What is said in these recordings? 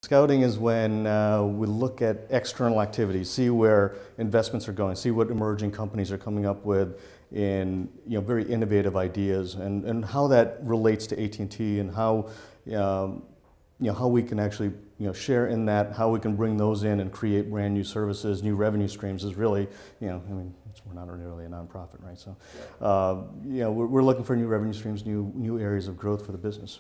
Scouting is when we look at external activities, see where investments are going, see what emerging companies are coming up with in very innovative ideas, and how that relates to AT&T, and how how we can actually share in that, how we can bring those in and create brand new services, new revenue streams is really, we're not really a nonprofit, right? So, we're looking for new revenue streams, new areas of growth for the business.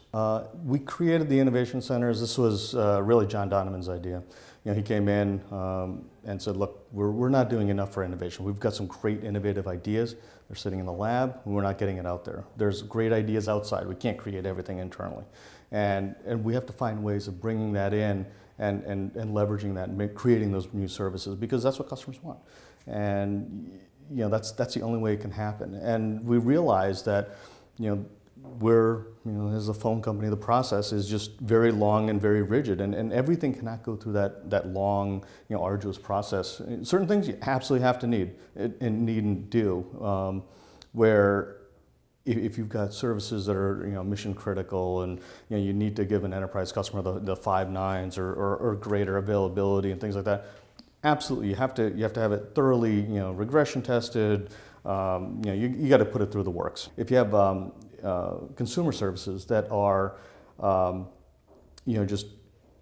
We created the innovation centers. This was really John Donovan's idea. He came in and said, look, we're not doing enough for innovation. We've got some great innovative ideas. They're sitting in the lab, and we're not getting it out there. There's great ideas outside. We can't create everything internally. And we have to find ways of bringing that in and leveraging that and creating those new services, because that's what customers want. And that's the only way it can happen. And we realized that as a phone company, the process is just very long and very rigid, and everything cannot go through that long, arduous process. Certain things you absolutely have to need and do, where if you've got services that are mission critical, and you need to give an enterprise customer the 5 nines or greater availability and things like that, absolutely you have to have it thoroughly regression tested. You got to put it through the works. If you have consumer services that are just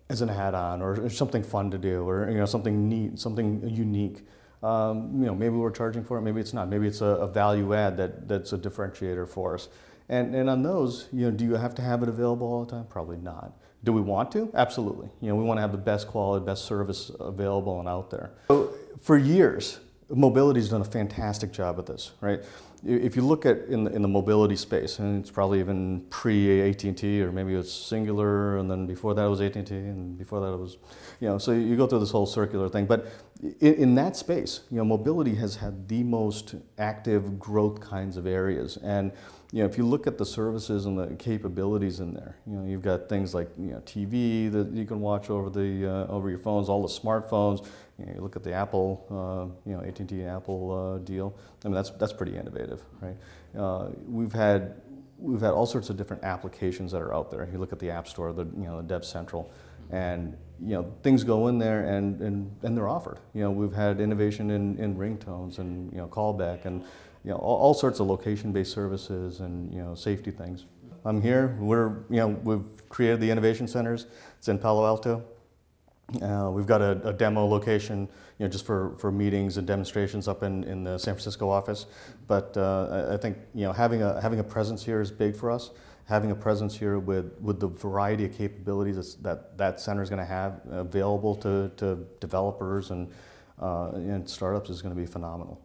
as an add-on or something fun to do, or something neat, something unique. Maybe we're charging for it, maybe it's not. Maybe it's a value add that's a differentiator for us. And on those, do you have to have it available all the time? Probably not. Do we want to? Absolutely. We want to have the best quality, best service available and out there. So for years, mobility's done a fantastic job at this, right? If you look at in the mobility space, and it's probably even pre-AT&T, or maybe it's Singular, and then before that it was AT&T, and before that it was, so you go through this whole circular thing. But in that space, mobility has had the most active growth kinds of areas. And if you look at the services and the capabilities in there, you've got things like TV that you can watch over your phones, all the smartphones. You look at the Apple, AT&T Apple deal. I mean, that's pretty innovative, right? We've had all sorts of different applications that are out there. You look at the App Store, the Dev Central, and things go in there and they're offered. We've had innovation in ringtones and callback, and all sorts of location-based services and safety things. I'm here. We've created the innovation centers. It's in Palo Alto. We've got a demo location, just for meetings and demonstrations up in the San Francisco office. But I think having a presence here is big for us. Having a presence here with the variety of capabilities that center is going to have available to developers and startups is going to be phenomenal.